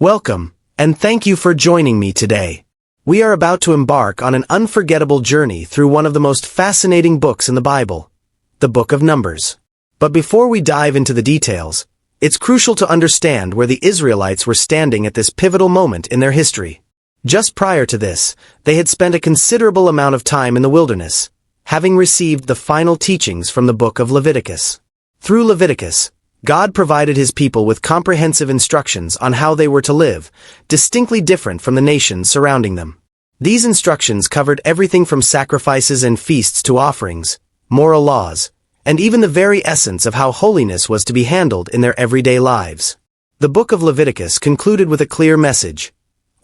Welcome, and thank you for joining me today. We are about to embark on an unforgettable journey through one of the most fascinating books in the Bible, the Book of Numbers. But before we dive into the details, it's crucial to understand where the Israelites were standing at this pivotal moment in their history. Just prior to this, they had spent a considerable amount of time in the wilderness, having received the final teachings from the book of Leviticus. Through Leviticus, God provided his people with comprehensive instructions on how they were to live, distinctly different from the nations surrounding them. These instructions covered everything from sacrifices and feasts to offerings, moral laws, and even the very essence of how holiness was to be handled in their everyday lives. The book of Leviticus concluded with a clear message.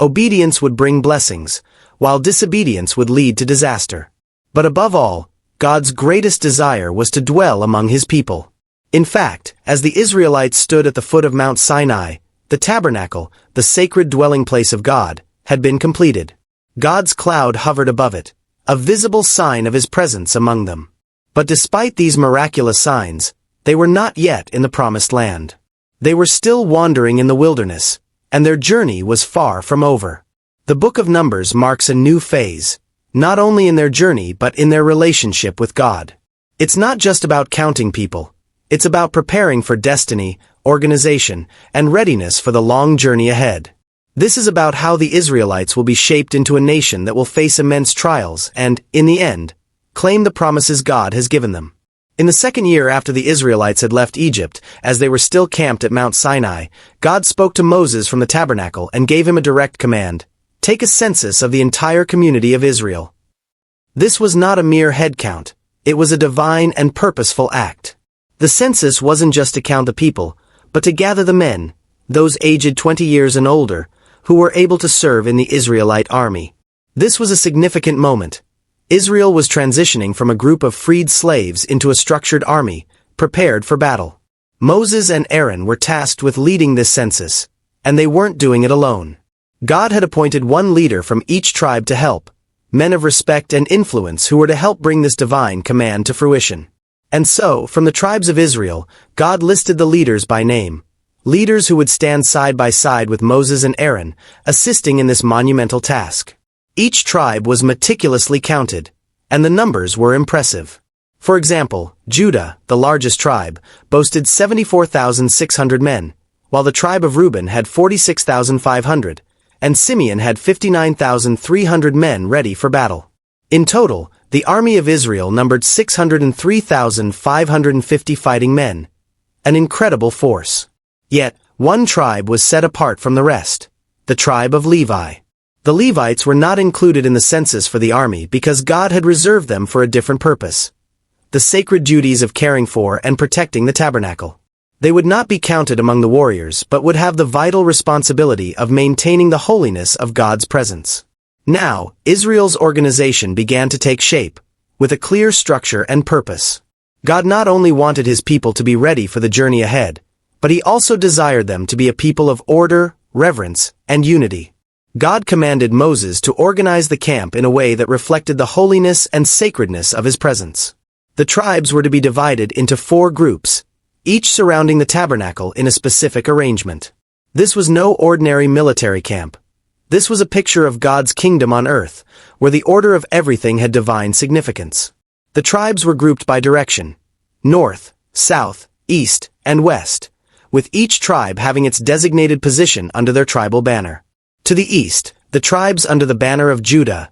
Obedience would bring blessings, while disobedience would lead to disaster. But above all, God's greatest desire was to dwell among his people. In fact, as the Israelites stood at the foot of Mount Sinai, the tabernacle, the sacred dwelling place of God, had been completed. God's cloud hovered above it, a visible sign of his presence among them. But despite these miraculous signs, they were not yet in the promised land. They were still wandering in the wilderness, and their journey was far from over. The book of Numbers marks a new phase, not only in their journey but in their relationship with God. It's not just about counting people. It's about preparing for destiny, organization, and readiness for the long journey ahead. This is about how the Israelites will be shaped into a nation that will face immense trials and, in the end, claim the promises God has given them. In the second year after the Israelites had left Egypt, as they were still camped at Mount Sinai, God spoke to Moses from the tabernacle and gave him a direct command: take a census of the entire community of Israel. This was not a mere head count. It was a divine and purposeful act. The census wasn't just to count the people, but to gather the men, those aged 20 years and older, who were able to serve in the Israelite army. This was a significant moment. Israel was transitioning from a group of freed slaves into a structured army, prepared for battle. Moses and Aaron were tasked with leading this census, and they weren't doing it alone. God had appointed one leader from each tribe to help, men of respect and influence who were to help bring this divine command to fruition. And so, from the tribes of Israel, God listed the leaders by name, leaders who would stand side by side with Moses and Aaron, assisting in this monumental task. Each tribe was meticulously counted, and the numbers were impressive. For example, Judah, the largest tribe, boasted 74,600 men, while the tribe of Reuben had 46,500, and Simeon had 59,300 men ready for battle. In total, the army of Israel numbered 603,550 fighting men, an incredible force. Yet, one tribe was set apart from the rest, the tribe of Levi. The Levites were not included in the census for the army because God had reserved them for a different purpose: the sacred duties of caring for and protecting the tabernacle. They would not be counted among the warriors but would have the vital responsibility of maintaining the holiness of God's presence. Now, Israel's organization began to take shape, with a clear structure and purpose. God not only wanted his people to be ready for the journey ahead, but he also desired them to be a people of order, reverence, and unity. God commanded Moses to organize the camp in a way that reflected the holiness and sacredness of his presence. The tribes were to be divided into 4 groups, each surrounding the tabernacle in a specific arrangement. This was no ordinary military camp. This was a picture of God's kingdom on earth, where the order of everything had divine significance. The tribes were grouped by direction: north, south, east, and west, with each tribe having its designated position under their tribal banner. To the east, the tribes under the banner of Judah,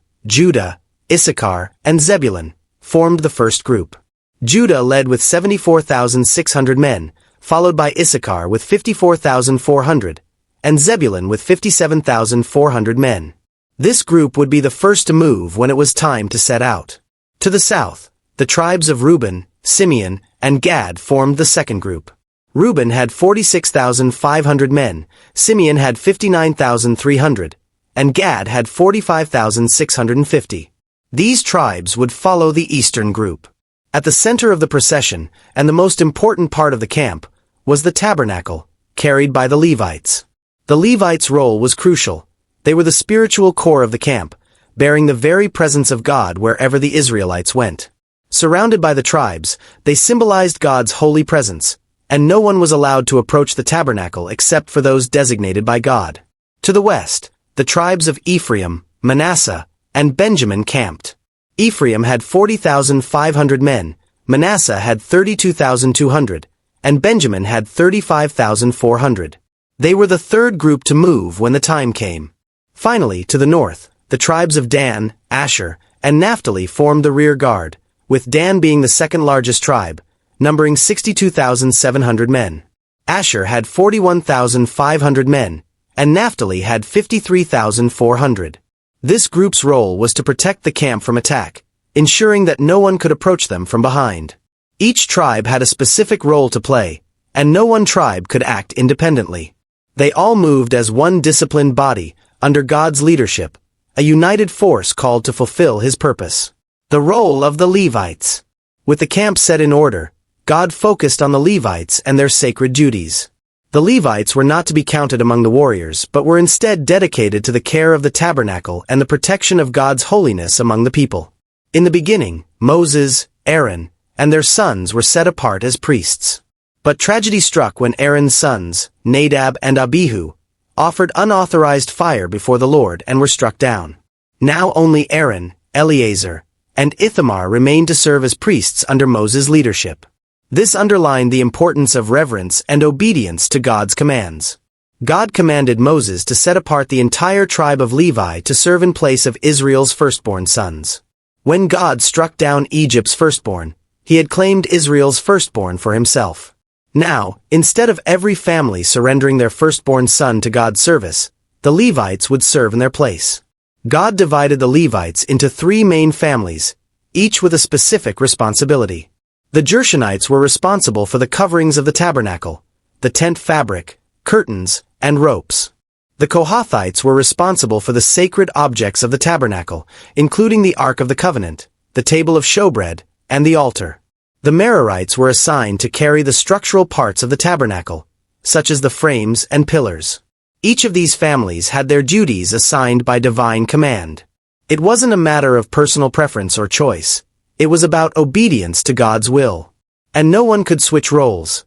Issachar, and Zebulun, formed the first group. Judah led with 74,600 men, followed by Issachar with 54,400, and Zebulun with 57,400 men. This group would be the first to move when it was time to set out. To the south, the tribes of Reuben, Simeon, and Gad formed the second group. Reuben had 46,500 men, Simeon had 59,300, and Gad had 45,650. These tribes would follow the eastern group. At the center of the procession, and the most important part of the camp, was the tabernacle, carried by the Levites. The Levites' role was crucial. They were the spiritual core of the camp, bearing the very presence of God wherever the Israelites went. Surrounded by the tribes, they symbolized God's holy presence, and no one was allowed to approach the tabernacle except for those designated by God. To the west, the tribes of Ephraim, Manasseh, and Benjamin camped. Ephraim had 40,500 men, Manasseh had 32,200, and Benjamin had 35,400. They were the third group to move when the time came. Finally, to the north, the tribes of Dan, Asher, and Naphtali formed the rear guard, with Dan being the second largest tribe, numbering 62,700 men. Asher had 41,500 men, and Naphtali had 53,400. This group's role was to protect the camp from attack, ensuring that no one could approach them from behind. Each tribe had a specific role to play, and no one tribe could act independently. They all moved as one disciplined body, under God's leadership, a united force called to fulfill His purpose. The role of the Levites. With the camp set in order, God focused on the Levites and their sacred duties. The Levites were not to be counted among the warriors, but were instead dedicated to the care of the tabernacle and the protection of God's holiness among the people. In the beginning, Moses, Aaron, and their sons were set apart as priests. But tragedy struck when Aaron's sons, Nadab and Abihu, offered unauthorized fire before the Lord and were struck down. Now only Aaron, Eleazar, and Ithamar remained to serve as priests under Moses' leadership. This underlined the importance of reverence and obedience to God's commands. God commanded Moses to set apart the entire tribe of Levi to serve in place of Israel's firstborn sons. When God struck down Egypt's firstborn, He had claimed Israel's firstborn for Himself. Now, instead of every family surrendering their firstborn son to God's service, the Levites would serve in their place. God divided the Levites into three main families, each with a specific responsibility. The Gershonites were responsible for the coverings of the tabernacle, the tent fabric, curtains, and ropes. The Kohathites were responsible for the sacred objects of the tabernacle, including the Ark of the Covenant, the table of showbread, and the altar. The Merarites were assigned to carry the structural parts of the tabernacle, such as the frames and pillars. Each of these families had their duties assigned by divine command. It wasn't a matter of personal preference or choice. It was about obedience to God's will. And no one could switch roles.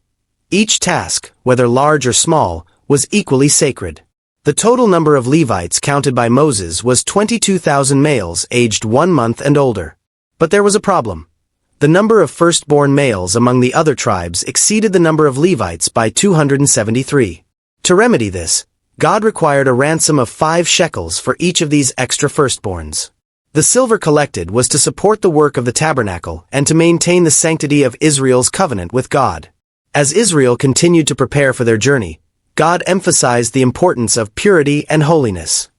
Each task, whether large or small, was equally sacred. The total number of Levites counted by Moses was 22,000 males aged 1 month and older. But there was a problem. The number of firstborn males among the other tribes exceeded the number of Levites by 273. To remedy this, God required a ransom of 5 shekels for each of these extra firstborns. The silver collected was to support the work of the tabernacle and to maintain the sanctity of Israel's covenant with God. As Israel continued to prepare for their journey, God emphasized the importance of purity and holiness.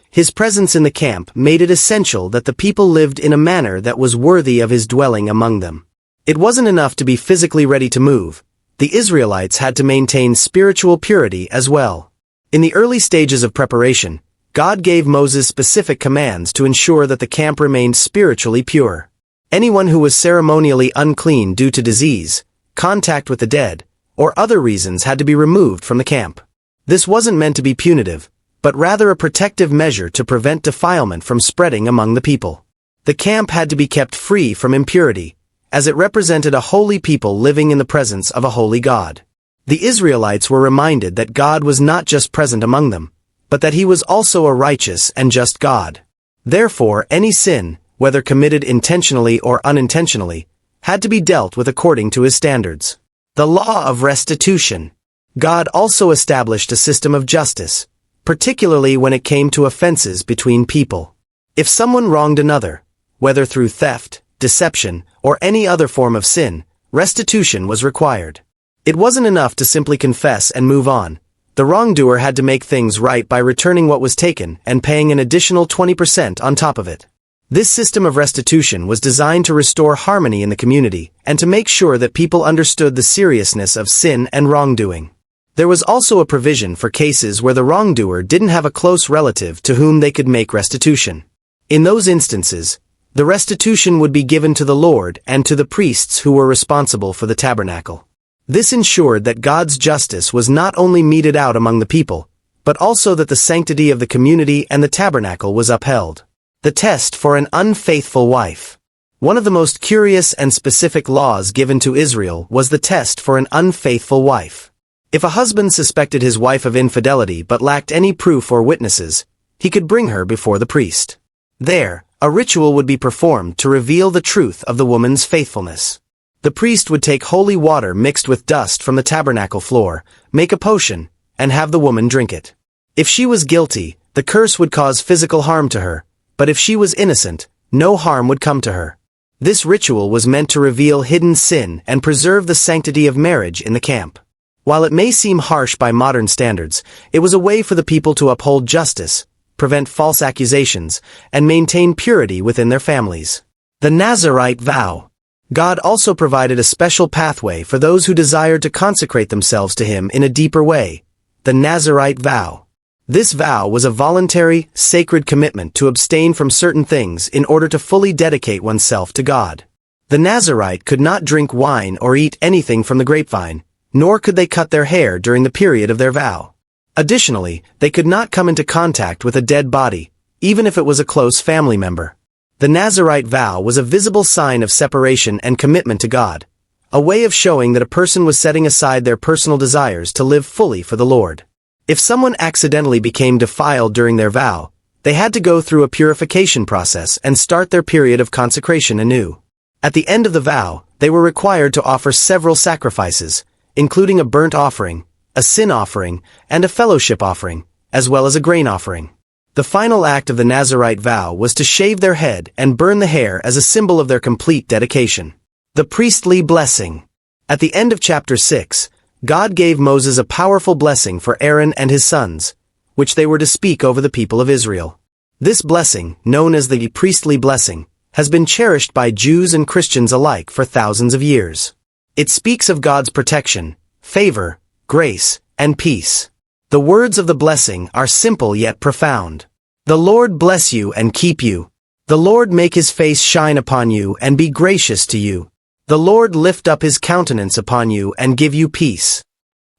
His presence in the camp made it essential that the people lived in a manner that was worthy of His dwelling among them. It wasn't enough to be physically ready to move. The Israelites had to maintain spiritual purity as well. In the early stages of preparation, God gave Moses specific commands to ensure that the camp remained spiritually pure. Anyone who was ceremonially unclean due to disease, contact with the dead, or other reasons had to be removed from the camp. This wasn't meant to be punitive, but rather a protective measure to prevent defilement from spreading among the people. The camp had to be kept free from impurity, as it represented a holy people living in the presence of a holy God. The Israelites were reminded that God was not just present among them, but that He was also a righteous and just God. Therefore, any sin, whether committed intentionally or unintentionally, had to be dealt with according to His standards. The law of restitution. God also established a system of justice, particularly when it came to offenses between people. If someone wronged another, whether through theft, deception, or any other form of sin, restitution was required. It wasn't enough to simply confess and move on. The wrongdoer had to make things right by returning what was taken and paying an additional 20% on top of it. This system of restitution was designed to restore harmony in the community and to make sure that people understood the seriousness of sin and wrongdoing. There was also a provision for cases where the wrongdoer didn't have a close relative to whom they could make restitution. In those instances, the restitution would be given to the Lord and to the priests who were responsible for the tabernacle. This ensured that God's justice was not only meted out among the people, but also that the sanctity of the community and the tabernacle was upheld. The test for an unfaithful wife. One of the most curious and specific laws given to Israel was the test for an unfaithful wife. If a husband suspected his wife of infidelity but lacked any proof or witnesses, he could bring her before the priest. There, a ritual would be performed to reveal the truth of the woman's faithfulness. The priest would take holy water mixed with dust from the tabernacle floor, make a potion, and have the woman drink it. If she was guilty, the curse would cause physical harm to her, but if she was innocent, no harm would come to her. This ritual was meant to reveal hidden sin and preserve the sanctity of marriage in the camp. While it may seem harsh by modern standards, it was a way for the people to uphold justice, prevent false accusations, and maintain purity within their families. The Nazirite vow. God also provided a special pathway for those who desired to consecrate themselves to Him in a deeper way. The Nazirite vow. This vow was a voluntary, sacred commitment to abstain from certain things in order to fully dedicate oneself to God. The Nazirite could not drink wine or eat anything from the grapevine, nor could they cut their hair during the period of their vow. Additionally, they could not come into contact with a dead body, even if it was a close family member. The Nazirite vow was a visible sign of separation and commitment to God, a way of showing that a person was setting aside their personal desires to live fully for the Lord. If someone accidentally became defiled during their vow, they had to go through a purification process and start their period of consecration anew. At the end of the vow, they were required to offer several sacrifices, including a burnt offering, a sin offering, and a fellowship offering, as well as a grain offering. The final act of the Nazirite vow was to shave their head and burn the hair as a symbol of their complete dedication. The priestly blessing. At the end of chapter 6, God gave Moses a powerful blessing for Aaron and his sons, which they were to speak over the people of Israel. This blessing, known as the priestly blessing, has been cherished by Jews and Christians alike for thousands of years. It speaks of God's protection, favor, grace, and peace. The words of the blessing are simple yet profound. The Lord bless you and keep you. The Lord make His face shine upon you and be gracious to you. The Lord lift up His countenance upon you and give you peace.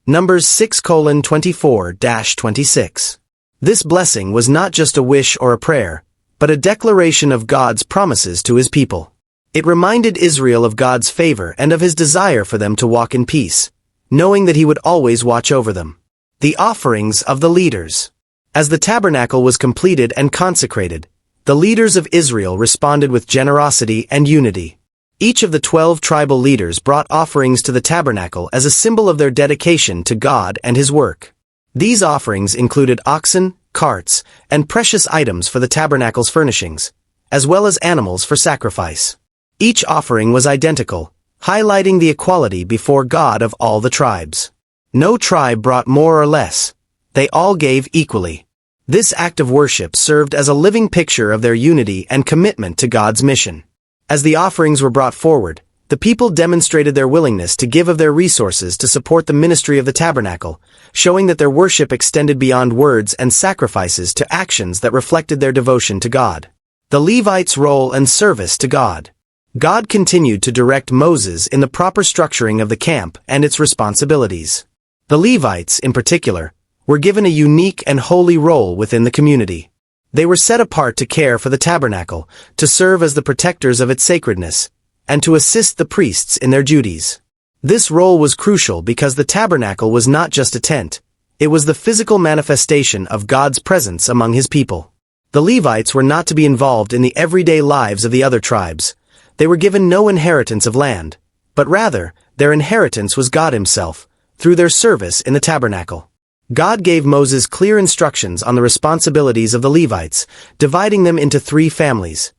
Numbers 6:24-26. This blessing was not just a wish or a prayer, but a declaration of God's promises to His people. It reminded Israel of God's favor and of His desire for them to walk in peace, knowing that He would always watch over them. The offerings of the leaders. As the tabernacle was completed and consecrated, the leaders of Israel responded with generosity and unity. Each of the 12 tribal leaders brought offerings to the tabernacle as a symbol of their dedication to God and His work. These offerings included oxen, carts, and precious items for the tabernacle's furnishings, as well as animals for sacrifice. Each offering was identical, highlighting the equality before God of all the tribes. No tribe brought more or less. They all gave equally. This act of worship served as a living picture of their unity and commitment to God's mission. As the offerings were brought forward, the people demonstrated their willingness to give of their resources to support the ministry of the tabernacle, showing that their worship extended beyond words and sacrifices to actions that reflected their devotion to God. The Levites' role and service to God. God continued to direct Moses in the proper structuring of the camp and its responsibilities. The Levites, in particular, were given a unique and holy role within the community. They were set apart to care for the tabernacle, to serve as the protectors of its sacredness, and to assist the priests in their duties. This role was crucial because the tabernacle was not just a tent, it was the physical manifestation of God's presence among His people. The Levites were not to be involved in the everyday lives of the other tribes. They were given no inheritance of land, but rather, their inheritance was God Himself, through their service in the tabernacle. God gave Moses clear instructions on the responsibilities of the Levites, dividing them into 3 families: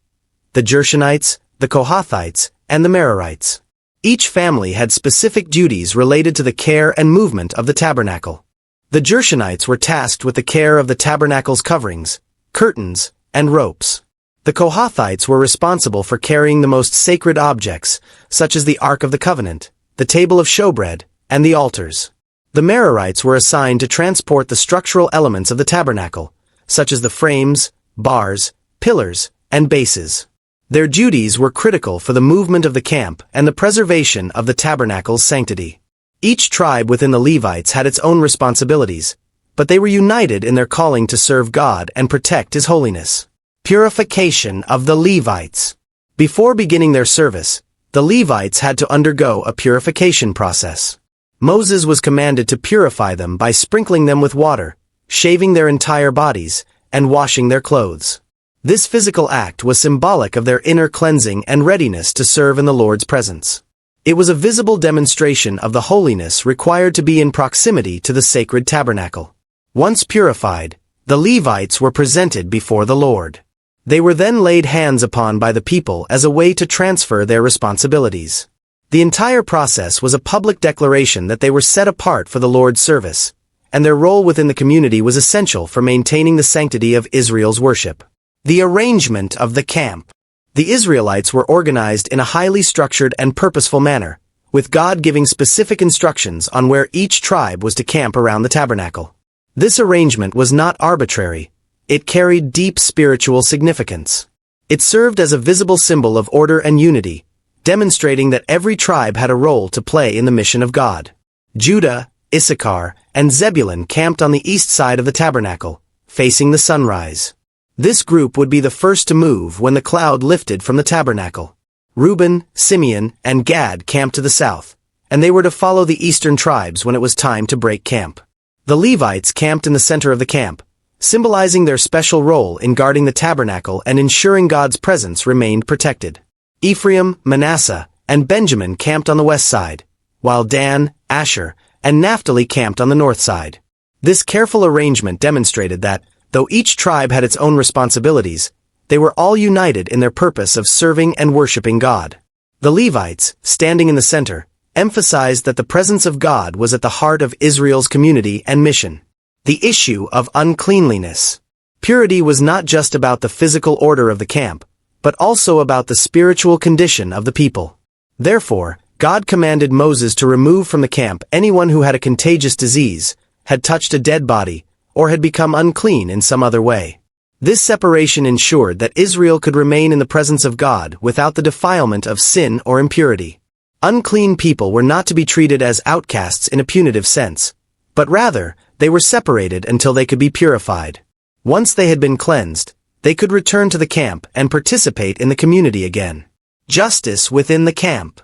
the Gershonites, the Kohathites, and the Merarites. Each family had specific duties related to the care and movement of the tabernacle. The Gershonites were tasked with the care of the tabernacle's coverings, curtains, and ropes. The Kohathites were responsible for carrying the most sacred objects, such as the Ark of the Covenant, the table of showbread, and the altars. The Merarites were assigned to transport the structural elements of the tabernacle, such as the frames, bars, pillars, and bases. Their duties were critical for the movement of the camp and the preservation of the tabernacle's sanctity. Each tribe within the Levites had its own responsibilities, but they were united in their calling to serve God and protect His holiness. Purification of the Levites. Before beginning their service, the Levites had to undergo a purification process. Moses was commanded to purify them by sprinkling them with water, shaving their entire bodies, and washing their clothes. This physical act was symbolic of their inner cleansing and readiness to serve in the Lord's presence. It was a visible demonstration of the holiness required to be in proximity to the sacred tabernacle. Once purified, the Levites were presented before the Lord. They were then laid hands upon by the people as a way to transfer their responsibilities. The entire process was a public declaration that they were set apart for the Lord's service, and their role within the community was essential for maintaining the sanctity of Israel's worship. The arrangement of the camp. The Israelites were organized in a highly structured and purposeful manner, with God giving specific instructions on where each tribe was to camp around the tabernacle. This arrangement was not arbitrary. It carried deep spiritual significance. It served as a visible symbol of order and unity, demonstrating that every tribe had a role to play in the mission of God. Judah, Issachar, and Zebulun camped on the east side of the tabernacle, facing the sunrise. This group would be the first to move when the cloud lifted from the tabernacle. Reuben, Simeon, and Gad camped to the south, and they were to follow the eastern tribes when it was time to break camp. The Levites camped in the center of the camp, symbolizing their special role in guarding the tabernacle and ensuring God's presence remained protected. Ephraim, Manasseh, and Benjamin camped on the west side, while Dan, Asher, and Naphtali camped on the north side. This careful arrangement demonstrated that, though each tribe had its own responsibilities, they were all united in their purpose of serving and worshiping God. The Levites, standing in the center, emphasized that the presence of God was at the heart of Israel's community and mission. The issue of uncleanliness. Purity was not just about the physical order of the camp, but also about the spiritual condition of the people. Therefore, God commanded Moses to remove from the camp anyone who had a contagious disease, had touched a dead body, or had become unclean in some other way. This separation ensured that Israel could remain in the presence of God without the defilement of sin or impurity. Unclean people were not to be treated as outcasts in a punitive sense, but rather, they were separated until they could be purified. Once they had been cleansed, they could return to the camp and participate in the community again. Justice within the camp.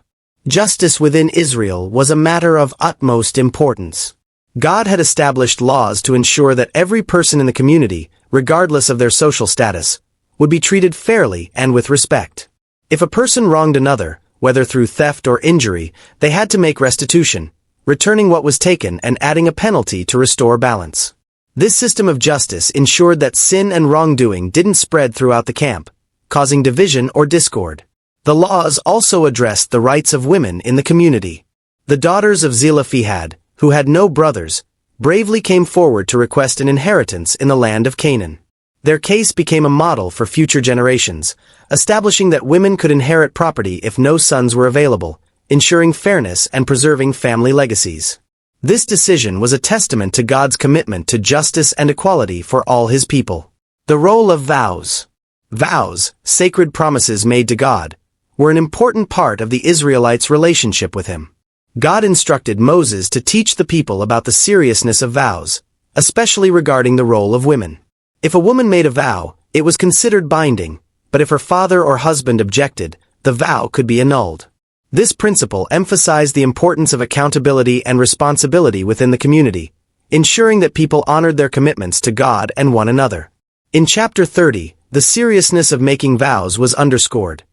Justice within Israel was a matter of utmost importance. God had established laws to ensure that every person in the community, regardless of their social status, would be treated fairly and with respect. If a person wronged another, whether through theft or injury, they had to make restitution, returning what was taken and adding a penalty to restore balance. This system of justice ensured that sin and wrongdoing didn't spread throughout the camp, causing division or discord. The laws also addressed the rights of women in the community. The daughters of Zelophehad, who had no brothers, bravely came forward to request an inheritance in the land of Canaan. Their case became a model for future generations, establishing that women could inherit property if no sons were available, ensuring fairness and preserving family legacies. This decision was a testament to God's commitment to justice and equality for all his people. The role of vows. Vows, sacred promises made to God, were an important part of the Israelites' relationship with him. God instructed Moses to teach the people about the seriousness of vows, especially regarding the role of women. If a woman made a vow, it was considered binding, but if her father or husband objected, the vow could be annulled. This principle emphasized the importance of accountability and responsibility within the community, ensuring that people honored their commitments to God and one another. In chapter 30, the seriousness of making vows was underscored.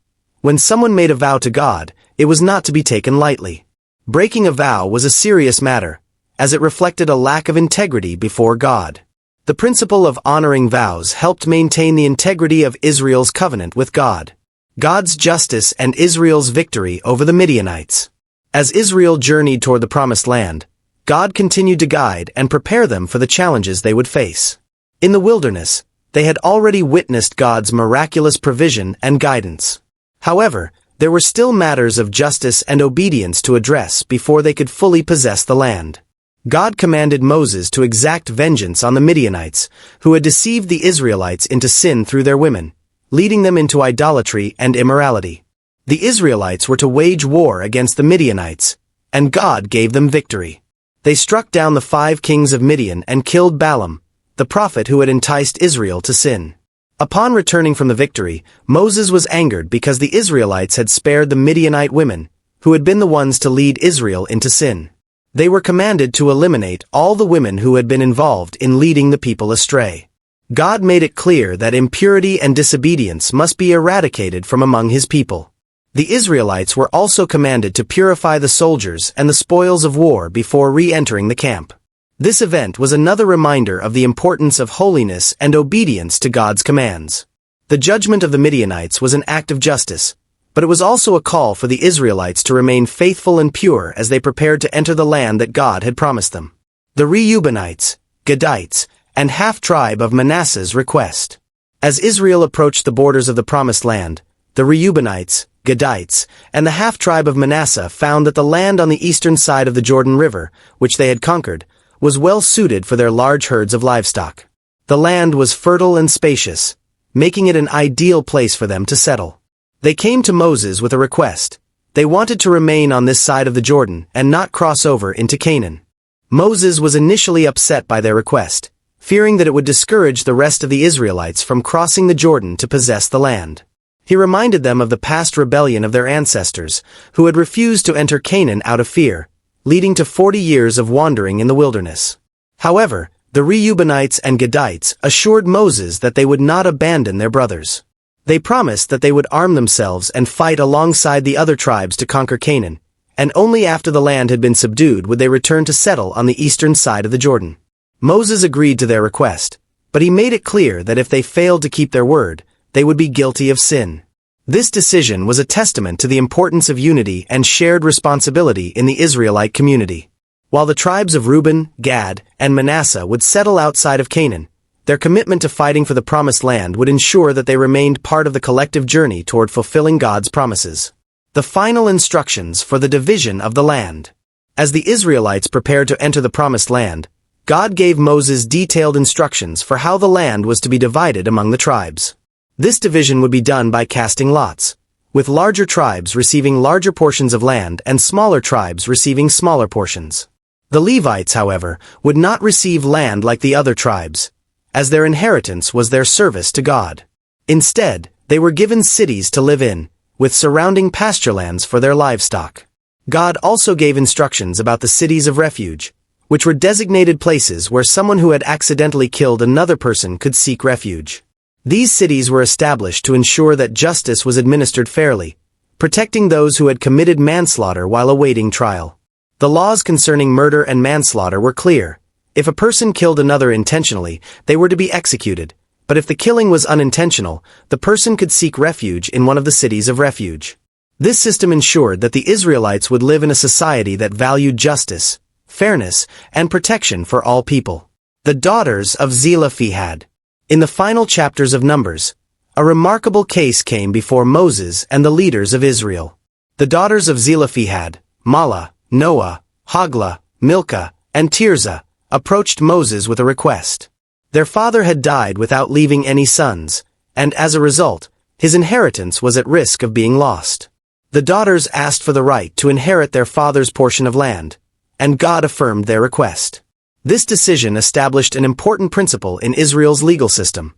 When someone made a vow to God, it was not to be taken lightly. Breaking a vow was a serious matter, as it reflected a lack of integrity before God. The principle of honoring vows helped maintain the integrity of Israel's covenant with God. God's justice and Israel's victory over the Midianites. As Israel journeyed toward the Promised Land, God continued to guide and prepare them for the challenges they would face. In the wilderness, they had already witnessed God's miraculous provision and guidance. However, there were still matters of justice and obedience to address before they could fully possess the land. God commanded Moses to exact vengeance on the Midianites, who had deceived the Israelites into sin through their women, leading them into idolatry and immorality. The Israelites were to wage war against the Midianites, and God gave them victory. They struck down the 5 kings of Midian and killed Balaam, the prophet who had enticed Israel to sin. Upon returning from the victory, Moses was angered because the Israelites had spared the Midianite women, who had been the ones to lead Israel into sin. They were commanded to eliminate all the women who had been involved in leading the people astray. God made it clear that impurity and disobedience must be eradicated from among his people. The Israelites were also commanded to purify the soldiers and the spoils of war before re-entering the camp. This event was another reminder of the importance of holiness and obedience to God's commands. The judgment of the Midianites was an act of justice, but it was also a call for the Israelites to remain faithful and pure as they prepared to enter the land that God had promised them. The Reubenites, Gadites, and half-tribe of Manasseh's request. As Israel approached the borders of the Promised Land, the Reubenites, Gadites, and the half-tribe of Manasseh found that the land on the eastern side of the Jordan River, which they had conquered, was well suited for their large herds of livestock. The land was fertile and spacious, making it an ideal place for them to settle. They came to Moses with a request. They wanted to remain on this side of the Jordan and not cross over into Canaan. Moses was initially upset by their request, fearing that it would discourage the rest of the Israelites from crossing the Jordan to possess the land. He reminded them of the past rebellion of their ancestors, who had refused to enter Canaan out of fear, leading to 40 years of wandering in the wilderness. However, the Reubenites and Gadites assured Moses that they would not abandon their brothers. They promised that they would arm themselves and fight alongside the other tribes to conquer Canaan, and only after the land had been subdued would they return to settle on the eastern side of the Jordan. Moses agreed to their request, but he made it clear that if they failed to keep their word, they would be guilty of sin. This decision was a testament to the importance of unity and shared responsibility in the Israelite community. While the tribes of Reuben, Gad, and Manasseh would settle outside of Canaan, their commitment to fighting for the Promised Land would ensure that they remained part of the collective journey toward fulfilling God's promises. The final instructions for the division of the land. As the Israelites prepared to enter the Promised Land, God gave Moses detailed instructions for how the land was to be divided among the tribes. This division would be done by casting lots, with larger tribes receiving larger portions of land and smaller tribes receiving smaller portions. The Levites, however, would not receive land like the other tribes, as their inheritance was their service to God. Instead, they were given cities to live in, with surrounding pasturelands for their livestock. God also gave instructions about the cities of refuge, which were designated places where someone who had accidentally killed another person could seek refuge. These cities were established to ensure that justice was administered fairly, protecting those who had committed manslaughter while awaiting trial. The laws concerning murder and manslaughter were clear. If a person killed another intentionally, they were to be executed, but if the killing was unintentional, the person could seek refuge in one of the cities of refuge. This system ensured that the Israelites would live in a society that valued justice, fairness, and protection for all people. The daughters of Zelophehad. In the final chapters of Numbers, a remarkable case came before Moses and the leaders of Israel. The daughters of Zelophehad, Mahlah, Noah, Hoglah, Milcah, and Tirzah, approached Moses with a request. Their father had died without leaving any sons, and as a result, his inheritance was at risk of being lost. The daughters asked for the right to inherit their father's portion of land, and God affirmed their request. This decision established an important principle in Israel's legal system.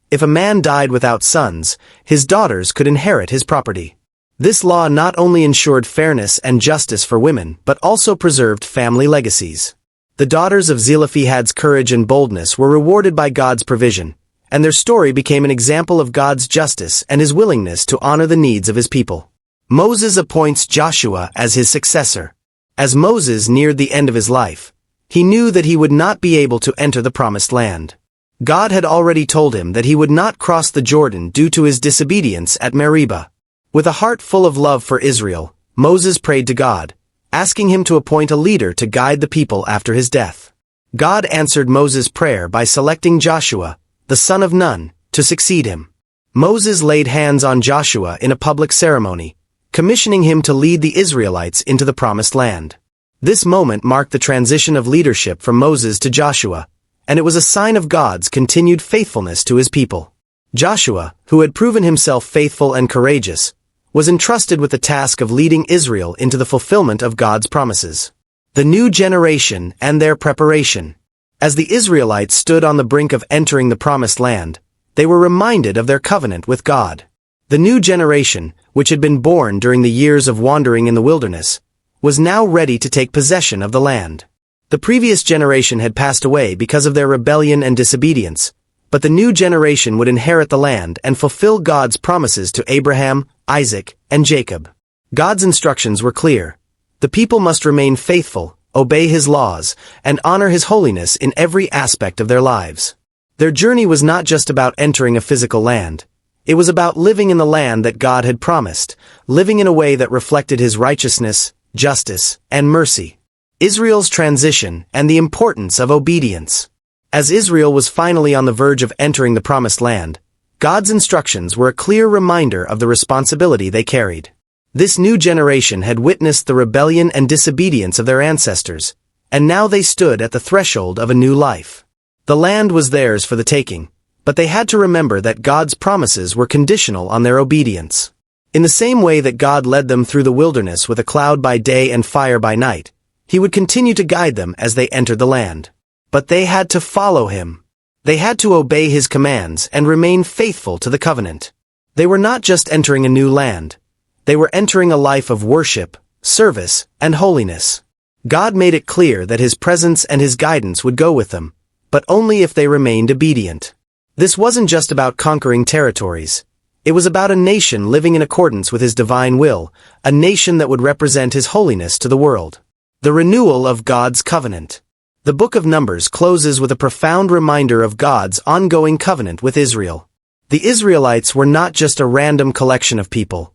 If a man died without sons, his daughters could inherit his property. This law not only ensured fairness and justice for women, but also preserved family legacies. The daughters of Zelophehad's courage and boldness were rewarded by God's provision, and their story became an example of God's justice and his willingness to honor the needs of his people. Moses appoints Joshua as his successor. As Moses neared the end of his life, he knew that he would not be able to enter the Promised Land. God had already told him that he would not cross the Jordan due to his disobedience at Meribah. With a heart full of love for Israel, Moses prayed to God, asking him to appoint a leader to guide the people after his death. God answered Moses' prayer by selecting Joshua, the son of Nun, to succeed him. Moses laid hands on Joshua in a public ceremony, commissioning him to lead the Israelites into the Promised Land. This moment marked the transition of leadership from Moses to Joshua, and it was a sign of God's continued faithfulness to his people. Joshua, who had proven himself faithful and courageous, was entrusted with the task of leading Israel into the fulfillment of God's promises. The new generation and their preparation. As the Israelites stood on the brink of entering the Promised Land, they were reminded of their covenant with God. The new generation, which had been born during the years of wandering in the wilderness, was now ready to take possession of the land. The previous generation had passed away because of their rebellion and disobedience, but the new generation would inherit the land and fulfill God's promises to Abraham, Isaac, and Jacob. God's instructions were clear. The people must remain faithful, obey His laws, and honor His holiness in every aspect of their lives. Their journey was not just about entering a physical land. It was about living in the land that God had promised, living in a way that reflected His righteousness, justice, and mercy. Israel's transition and the importance of obedience. As Israel was finally on the verge of entering the promised land, God's instructions were a clear reminder of the responsibility they carried. This new generation had witnessed the rebellion and disobedience of their ancestors, and now they stood at the threshold of a new life. The land was theirs for the taking, but they had to remember that God's promises were conditional on their obedience. In the same way that God led them through the wilderness with a cloud by day and fire by night, He would continue to guide them as they entered the land. But they had to follow Him. They had to obey His commands and remain faithful to the covenant. They were not just entering a new land. They were entering a life of worship, service, and holiness. God made it clear that His presence and His guidance would go with them, but only if they remained obedient. This wasn't just about conquering territories. It was about a nation living in accordance with His divine will, a nation that would represent His holiness to the world. The renewal of God's covenant. The book of Numbers closes with a profound reminder of God's ongoing covenant with Israel. The Israelites were not just a random collection of people.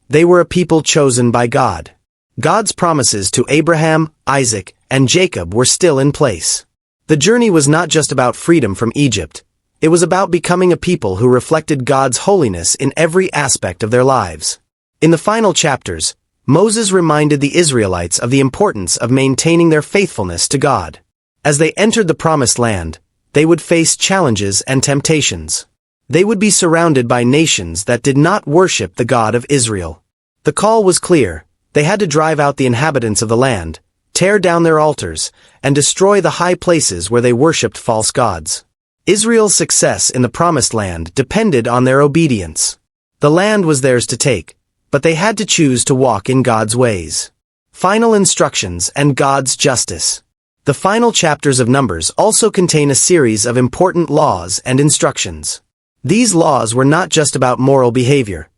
They were a people chosen by God. God's promises to Abraham, Isaac, and Jacob were still in place. The journey was not just about freedom from Egypt. It was about becoming a people who reflected God's holiness in every aspect of their lives. In the final chapters, Moses reminded the Israelites of the importance of maintaining their faithfulness to God. As they entered the promised land, they would face challenges and temptations. They would be surrounded by nations that did not worship the God of Israel. The call was clear. They had to drive out the inhabitants of the land, tear down their altars, and destroy the high places where they worshipped false gods. Israel's success in the promised land depended on their obedience. The land was theirs to take, but they had to choose to walk in God's ways. Final instructions and God's justice. The final chapters of Numbers also contain a series of important laws and instructions. These laws were not just about moral behavior.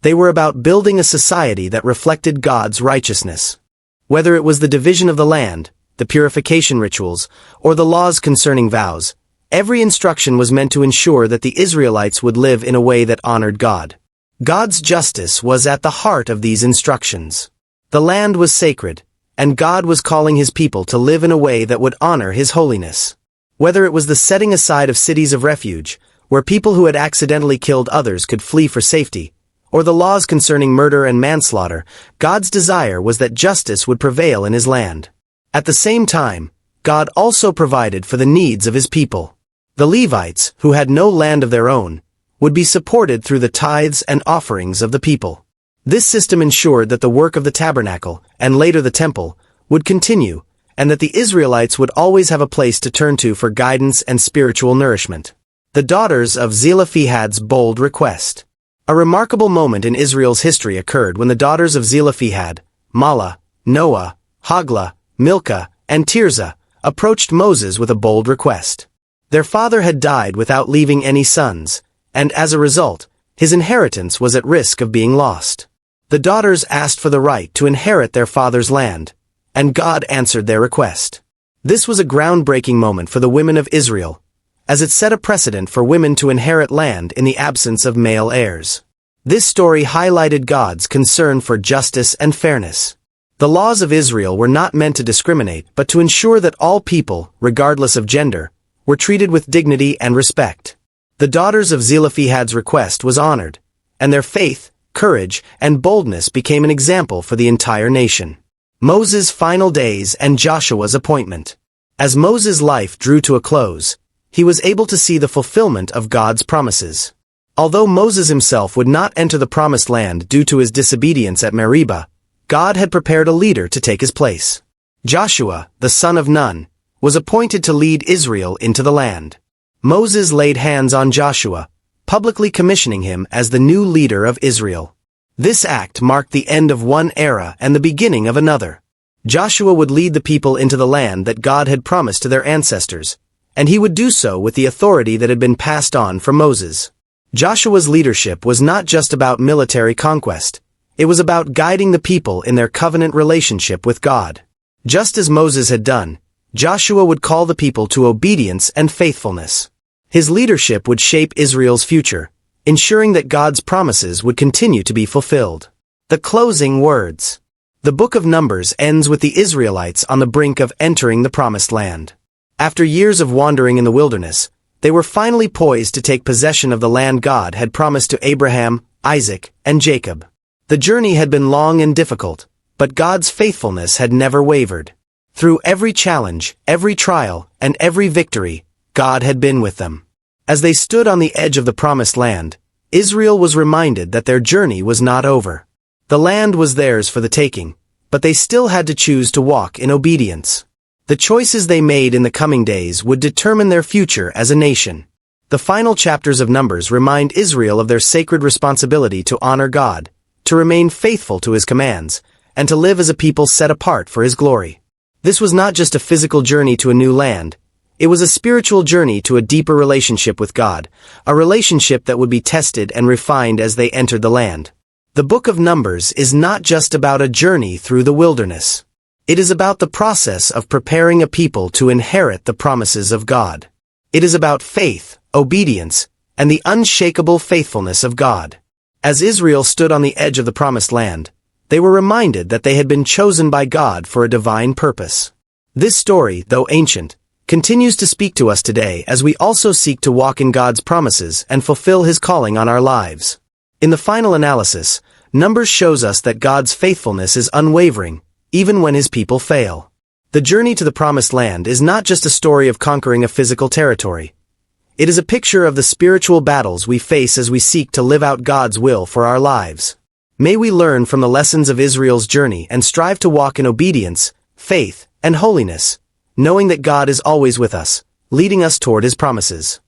They were about building a society that reflected God's righteousness. Whether it was the division of the land, the purification rituals, or the laws concerning vows, every instruction was meant to ensure that the Israelites would live in a way that honored God. God's justice was at the heart of these instructions. The land was sacred, and God was calling His people to live in a way that would honor His holiness. Whether it was the setting aside of cities of refuge, where people who had accidentally killed others could flee for safety, or the laws concerning murder and manslaughter, God's desire was that justice would prevail in His land. At the same time, God also provided for the needs of His people. The Levites, who had no land of their own, would be supported through the tithes and offerings of the people. This system ensured that the work of the tabernacle, and later the temple, would continue, and that the Israelites would always have a place to turn to for guidance and spiritual nourishment. The daughters of Zelophehad's bold request. A remarkable moment in Israel's history occurred when the daughters of Zelophehad, Mahlah, Noah, Hoglah, Milcah, and Tirzah, approached Moses with a bold request. Their father had died without leaving any sons, and as a result, his inheritance was at risk of being lost. The daughters asked for the right to inherit their father's land, and God answered their request. This was a groundbreaking moment for the women of Israel, as it set a precedent for women to inherit land in the absence of male heirs. This story highlighted God's concern for justice and fairness. The laws of Israel were not meant to discriminate, but to ensure that all people, regardless of gender, were treated with dignity and respect. The daughters of Zelophehad's request was honored, and their faith, courage, and boldness became an example for the entire nation. Moses' final days and Joshua's appointment. As Moses' life drew to a close, he was able to see the fulfillment of God's promises. Although Moses himself would not enter the promised land due to his disobedience at Meribah, God had prepared a leader to take his place. Joshua, the son of Nun, was appointed to lead Israel into the land. Moses laid hands on Joshua, publicly commissioning him as the new leader of Israel. This act marked the end of one era and the beginning of another. Joshua would lead the people into the land that God had promised to their ancestors, and he would do so with the authority that had been passed on from Moses. Joshua's leadership was not just about military conquest. It was about guiding the people in their covenant relationship with God. Just as Moses had done, Joshua would call the people to obedience and faithfulness. His leadership would shape Israel's future, ensuring that God's promises would continue to be fulfilled. The closing words. The book of Numbers ends with the Israelites on the brink of entering the Promised Land. After years of wandering in the wilderness, they were finally poised to take possession of the land God had promised to Abraham, Isaac, and Jacob. The journey had been long and difficult, but God's faithfulness had never wavered. Through every challenge, every trial, and every victory, God had been with them. As they stood on the edge of the Promised Land, Israel was reminded that their journey was not over. The land was theirs for the taking, but they still had to choose to walk in obedience. The choices they made in the coming days would determine their future as a nation. The final chapters of Numbers remind Israel of their sacred responsibility to honor God, to remain faithful to His commands, and to live as a people set apart for His glory. This was not just a physical journey to a new land. It was a spiritual journey to a deeper relationship with God, a relationship that would be tested and refined as they entered the land. The book of Numbers is not just about a journey through the wilderness. It is about the process of preparing a people to inherit the promises of God. It is about faith, obedience, and the unshakable faithfulness of God. As Israel stood on the edge of the Promised Land, they were reminded that they had been chosen by God for a divine purpose. This story, though ancient, continues to speak to us today as we also seek to walk in God's promises and fulfill His calling on our lives. In the final analysis, Numbers shows us that God's faithfulness is unwavering, even when His people fail. The journey to the Promised Land is not just a story of conquering a physical territory. It is a picture of the spiritual battles we face as we seek to live out God's will for our lives. May we learn from the lessons of Israel's journey and strive to walk in obedience, faith, and holiness, knowing that God is always with us, leading us toward His promises.